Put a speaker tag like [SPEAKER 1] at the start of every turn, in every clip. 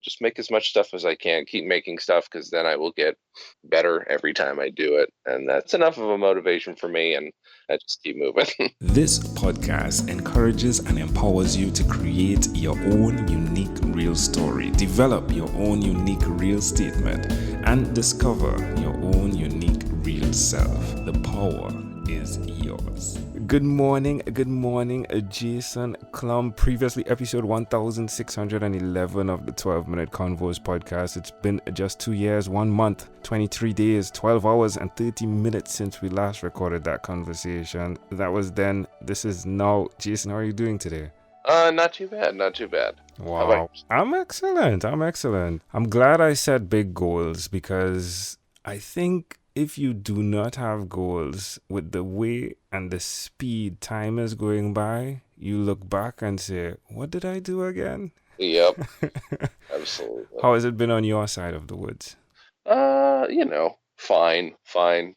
[SPEAKER 1] just make as much stuff as I can, keep making stuff, because then I will get better every time I do it. And that's enough of a motivation for me. And I just keep moving.
[SPEAKER 2] This podcast encourages and empowers you to create your own unique real story, develop your own unique real statement, and discover your own unique real self. The power is yours. Good morning, Jason Klamm. Previously, episode 1611 of the 12-Minute Convos podcast. It's been just 2 years, 1 month, 23 days, 12 hours, and 30 minutes since we last recorded that conversation. That was then. This is now. Jason, how are you doing today?
[SPEAKER 1] Not too bad.
[SPEAKER 2] Wow. I'm excellent. I'm glad I set big goals, because I think if you do not have goals, with the way and the speed time is going by, you look back and say, what did I do again?
[SPEAKER 1] Yep. Absolutely.
[SPEAKER 2] How has it been on your side of the woods?
[SPEAKER 1] Fine.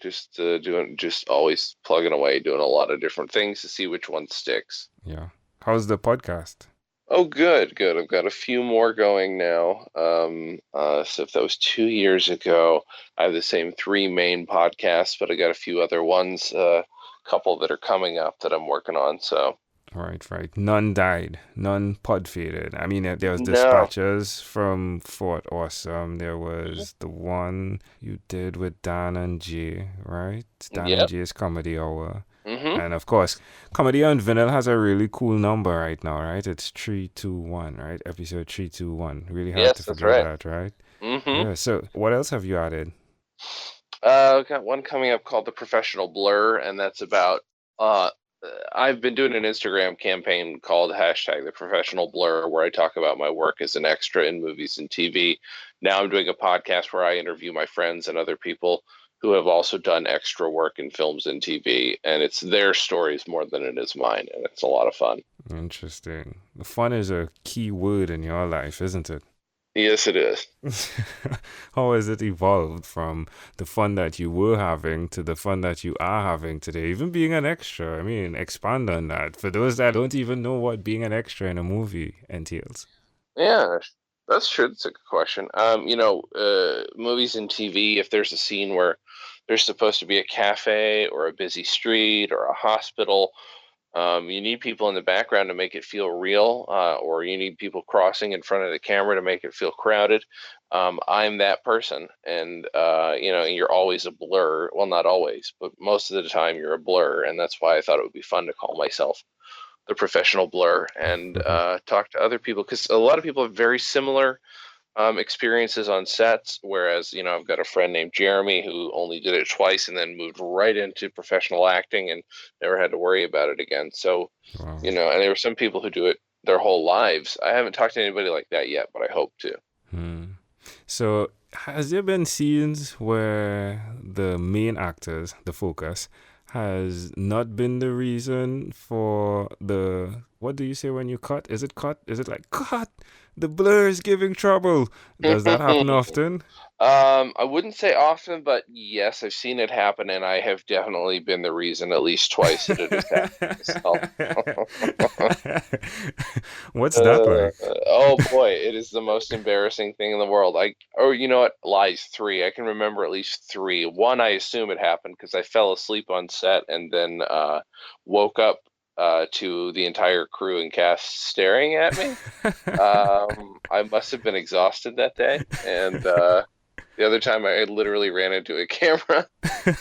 [SPEAKER 1] Just always plugging away, doing a lot of different things to see which one sticks.
[SPEAKER 2] Yeah. How's the podcast?
[SPEAKER 1] Oh, good. I've got a few more going now. So if that was 2 years ago, I have the same three main podcasts, but I got a few other ones, a couple that are coming up that I'm working on. So.
[SPEAKER 2] Right. None died. None pod faded. I mean, there was
[SPEAKER 1] No.
[SPEAKER 2] Dispatches from Fort Awesome. There was the one you did with Dan and Jay, right? Dan and
[SPEAKER 1] Yep.
[SPEAKER 2] Jay's Comedy Hour.
[SPEAKER 1] Mm-hmm.
[SPEAKER 2] And of course, Comedy on Vinyl has a really cool number right now, right? It's 321, right? Episode 321. Really hard
[SPEAKER 1] Yes,
[SPEAKER 2] to
[SPEAKER 1] that's
[SPEAKER 2] forget
[SPEAKER 1] right.
[SPEAKER 2] that, right?
[SPEAKER 1] Mm-hmm.
[SPEAKER 2] Yeah. So what else have you added?
[SPEAKER 1] I've got one coming up called The Professional Blur, and that's about I've been doing an Instagram campaign called #The Professional Blur, where I talk about my work as an extra in movies and TV. Now I'm doing a podcast where I interview my friends and other people who have also done extra work in films and TV, and it's their stories more than it is mine, and it's a lot of fun.
[SPEAKER 2] Interesting. The fun is a key word in your life, isn't it?
[SPEAKER 1] Yes, it is.
[SPEAKER 2] How has it evolved from the fun that you were having to the fun that you are having today? Even being an extra. I mean, expand on that. For those that don't even know what being an extra in a movie entails.
[SPEAKER 1] Yeah, that's true. That's a good question. Movies and TV, if there's a scene where there's supposed to be a cafe or a busy street or a hospital, you need people in the background to make it feel real, or you need people crossing in front of the camera to make it feel crowded. I'm that person, and you're always a blur. Well, not always, but most of the time you're a blur, and that's why I thought it would be fun to call myself the professional blur and talk to other people, because a lot of people have very similar experiences on sets, whereas I've got a friend named Jeremy who only did it twice and then moved right into professional acting and never had to worry about it again. So
[SPEAKER 2] Wow.
[SPEAKER 1] and there were some people who do it their whole lives. I haven't talked to anybody like that yet, but I hope to.
[SPEAKER 2] So has there been scenes where the main actors, the focus, has not been the reason for the, what do you say when you cut? Is it cut? Is it like, cut? The blur is giving trouble. Does that happen often?
[SPEAKER 1] I wouldn't say often, but yes, I've seen it happen, and I have definitely been the reason at least twice that it has happened.
[SPEAKER 2] What's that like?
[SPEAKER 1] Oh boy, it is the most embarrassing thing in the world. You know what? Lies, three. I can remember at least three. One, I assume it happened because I fell asleep on set and then woke up to the entire crew and cast staring at me. I must have been exhausted that day, and the other time I literally ran into a camera.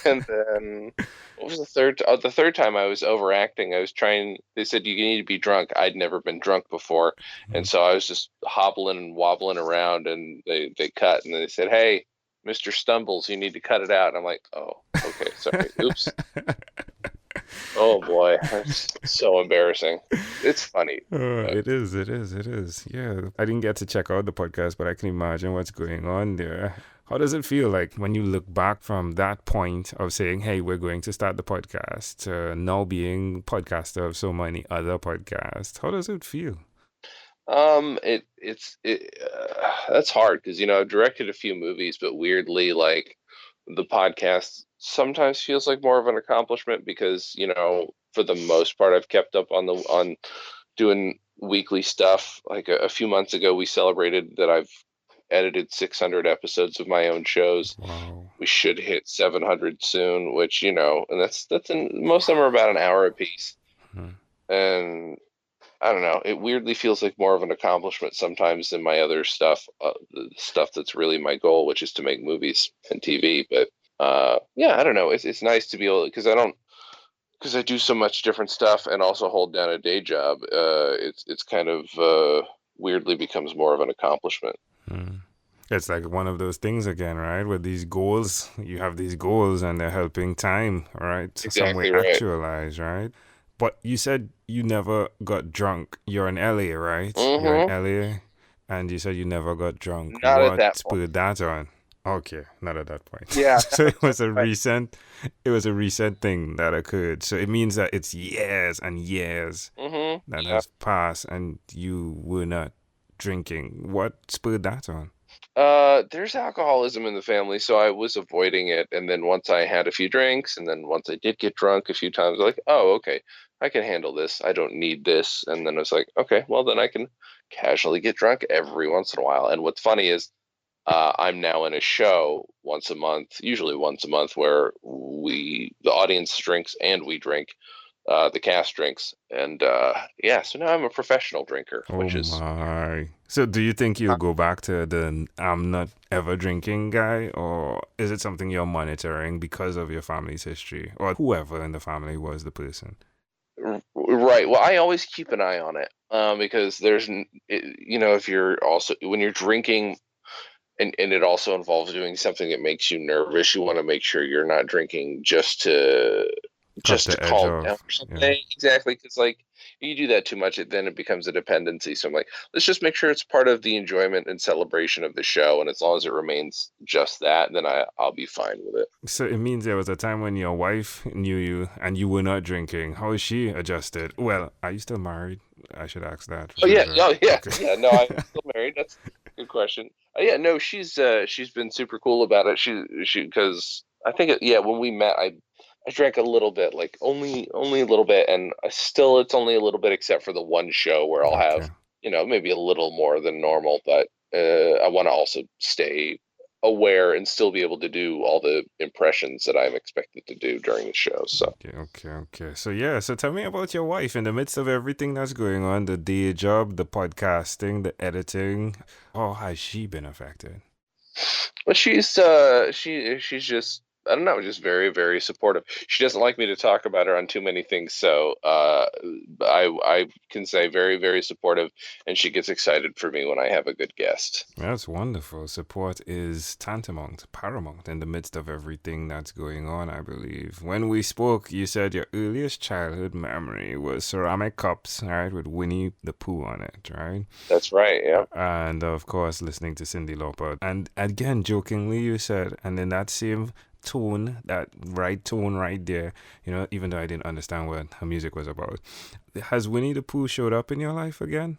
[SPEAKER 1] And then what was the third? Oh, the third time I was overacting. They said you need to be drunk. I'd never been drunk before, and so I was just hobbling and wobbling around, and they cut, and they said, "Hey, Mr. Stumbles, you need to cut it out." And I'm like, "Oh, okay, sorry, oops." Oh boy, that's so embarrassing. It's funny.
[SPEAKER 2] It is. Yeah. I didn't get to check out the podcast, but I can imagine what's going on there. How does it feel like when you look back from that point of saying, hey, we're going to start the podcast, to now being podcaster of so many other podcasts? How does it feel?
[SPEAKER 1] That's hard because I've directed a few movies, but weirdly, like the podcast sometimes feels like more of an accomplishment because for the most part I've kept up on doing weekly stuff. Like a few months ago, we celebrated that I've edited 600 episodes of my own shows.
[SPEAKER 2] Wow.
[SPEAKER 1] We should hit 700 soon, which, and most of them are about an hour a piece.
[SPEAKER 2] Hmm.
[SPEAKER 1] And I don't know, it weirdly feels like more of an accomplishment sometimes than my other stuff, the stuff that's really my goal, which is to make movies and TV. But yeah, I don't know. It's nice to be able, because I do so much different stuff and also hold down a day job. It's kind of weirdly becomes more of an accomplishment.
[SPEAKER 2] Hmm. It's like one of those things again, right? With these goals, you have these goals and they're helping time, right? Some way
[SPEAKER 1] Exactly right.
[SPEAKER 2] actualize, right? But you said you never got drunk. You're in LA, right? You're in
[SPEAKER 1] Mm-hmm.
[SPEAKER 2] LA, and you said you never got drunk.
[SPEAKER 1] Not at
[SPEAKER 2] What
[SPEAKER 1] that point.
[SPEAKER 2] spurred that on? Okay, not at that point.
[SPEAKER 1] Yeah.
[SPEAKER 2] So it was a recent thing that occurred. So it means that it's years and years
[SPEAKER 1] Mm-hmm.
[SPEAKER 2] that
[SPEAKER 1] Yeah.
[SPEAKER 2] has passed and you were not drinking. What spurred that on?
[SPEAKER 1] There's alcoholism in the family, so I was avoiding it. And then once I had a few drinks, and then once I did get drunk a few times, like, oh, okay, I can handle this. I don't need this. And then it's like, okay, well, then I can casually get drunk every once in a while. And what's funny is, I'm now in a show once a month, usually once a month, where the audience drinks and we drink, the cast drinks. And yeah, so now I'm a professional drinker,
[SPEAKER 2] Oh
[SPEAKER 1] which is
[SPEAKER 2] my. So do you think you'll go back to the I'm not ever drinking guy, or is it something you're monitoring because of your family's history, or whoever in the family was the person?
[SPEAKER 1] right. Well, I always keep an eye on it, because if you're also when you're drinking, and it also involves doing something that makes you nervous, you want to make sure you're not drinking just to
[SPEAKER 2] Cut
[SPEAKER 1] just to
[SPEAKER 2] the edge
[SPEAKER 1] calm down
[SPEAKER 2] off.
[SPEAKER 1] or something.
[SPEAKER 2] Yeah.
[SPEAKER 1] Exactly, because like you do that too much, then it becomes a dependency. So I'm like, let's just make sure it's part of the enjoyment and celebration of the show, and as long as it remains just that, then I'll be fine with it.
[SPEAKER 2] So it means there was a time when your wife knew you and you were not drinking. How is she adjusted? Well, are you still married? I should ask that.
[SPEAKER 1] Oh yeah,
[SPEAKER 2] Sure.
[SPEAKER 1] oh yeah,
[SPEAKER 2] Okay.
[SPEAKER 1] yeah. No, I'm still married. That's a good question. Yeah, no, she's been super cool about it. She because I think yeah, when we met, I drank a little bit, like only a little bit, and still it's only a little bit, except for the one show where I'll have
[SPEAKER 2] Okay.
[SPEAKER 1] maybe a little more than normal, but I want to also stay aware and still be able to do all the impressions that I'm expected to do during the show. So.
[SPEAKER 2] Okay. So yeah, so tell me about your wife in the midst of everything that's going on, the day job, the podcasting, the editing. How has she been affected?
[SPEAKER 1] Well, she's just, I don't know, just very, very supportive. She doesn't like me to talk about her on too many things, so I can say very, very supportive, and she gets excited for me when I have a good guest.
[SPEAKER 2] That's wonderful. Support is tantamount, paramount in the midst of everything that's going on, I believe. When we spoke, you said your earliest childhood memory was ceramic cups, right, with Winnie the Pooh on it, right?
[SPEAKER 1] That's right, yeah.
[SPEAKER 2] And of course, listening to Cyndi Lauper. And again, jokingly, you said, and in that same tone, that right tone right there, even though I didn't understand what her music was about, has Winnie the Pooh showed up in your life again?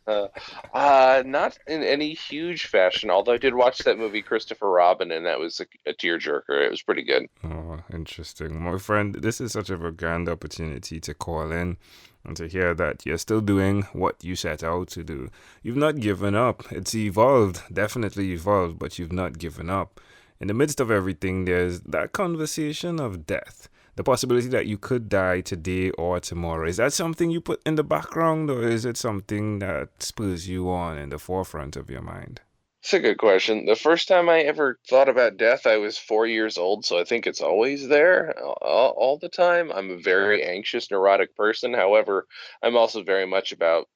[SPEAKER 1] Not in any huge fashion, although I did watch that movie Christopher Robin, and that was a tearjerker. It was pretty good.
[SPEAKER 2] Oh, interesting. My friend, this is such a grand opportunity to call in and to hear that you're still doing what you set out to do. You've not given up. It's evolved, definitely evolved, but you've not given up. In the midst of everything, there's that conversation of death. The possibility that you could die today or tomorrow. Is that something you put in the background, or is it something that spurs you on in the forefront of your mind?
[SPEAKER 1] It's a good question. The first time I ever thought about death, I was 4 years old, so I think it's always there all the time. I'm a very anxious, neurotic person. However, I'm also very much about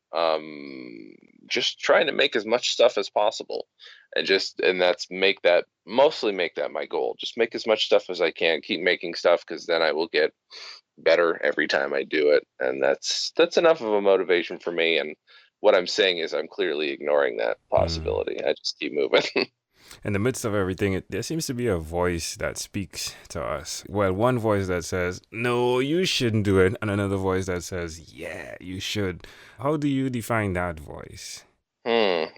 [SPEAKER 1] just trying to make as much stuff as possible, and that's mostly make that my goal. Just make as much stuff as I can. Keep making stuff, because then I will get better every time I do it, and that's enough of a motivation for me. And what I'm saying is I'm clearly ignoring that
[SPEAKER 2] Mm.
[SPEAKER 1] possibility. I just keep moving.
[SPEAKER 2] In the midst of everything, there seems to be a voice that speaks to us. Well, one voice that says, no, you shouldn't do it, and another voice that says, yeah, you should. How do you define that voice?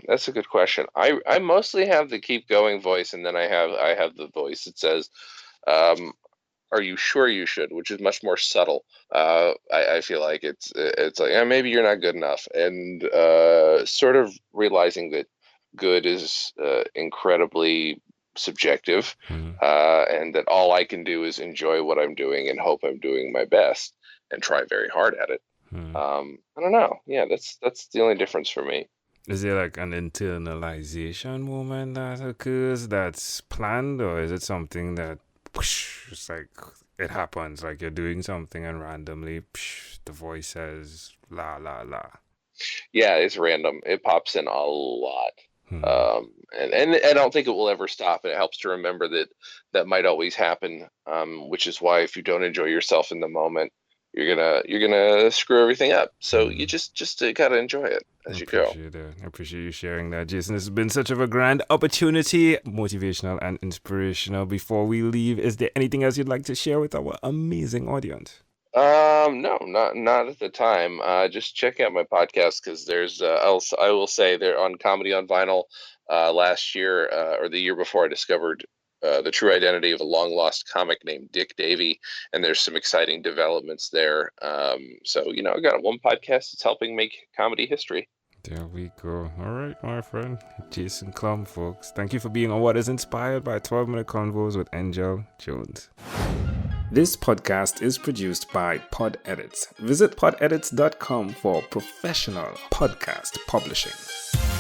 [SPEAKER 1] That's a good question. I mostly have the keep going voice, and then I have the voice that says, um, "Are you sure you should?" Which is much more subtle. I feel like it's like, maybe you're not good enough, and sort of realizing that good is incredibly subjective, and that all I can do is enjoy what I'm doing and hope I'm doing my best and try very hard at it. I don't know. Yeah, that's the only difference for me.
[SPEAKER 2] Is there like an internalization moment that occurs that's planned, or is it something that whoosh, it's like it happens, like you're doing something and randomly the voice says la la la?
[SPEAKER 1] Yeah, it's random. It pops in a lot. And I don't think it will ever stop. It helps to remember that might always happen, which is why if you don't enjoy yourself in the moment, you're gonna screw everything up. So you just gotta enjoy it as you go.
[SPEAKER 2] I appreciate you sharing that, Jason. This has been such of a grand opportunity, motivational and inspirational. Before we leave, is there anything else you'd like to share with our amazing audience?
[SPEAKER 1] No, not at the time. Just check out my podcast because there's I will say they're on Comedy on Vinyl. Last year or the year before, I discovered the true identity of a long lost comic named Dick Davey, and there's some exciting developments there. So I got one podcast that's helping make comedy history.
[SPEAKER 2] There we go. All right, my friend, Jason Klamm, folks. Thank you for being on What Is Inspired by 12-Minute Convos with Angel Jones. This podcast is produced by Pod Edits. Visit podedits.com for professional podcast publishing.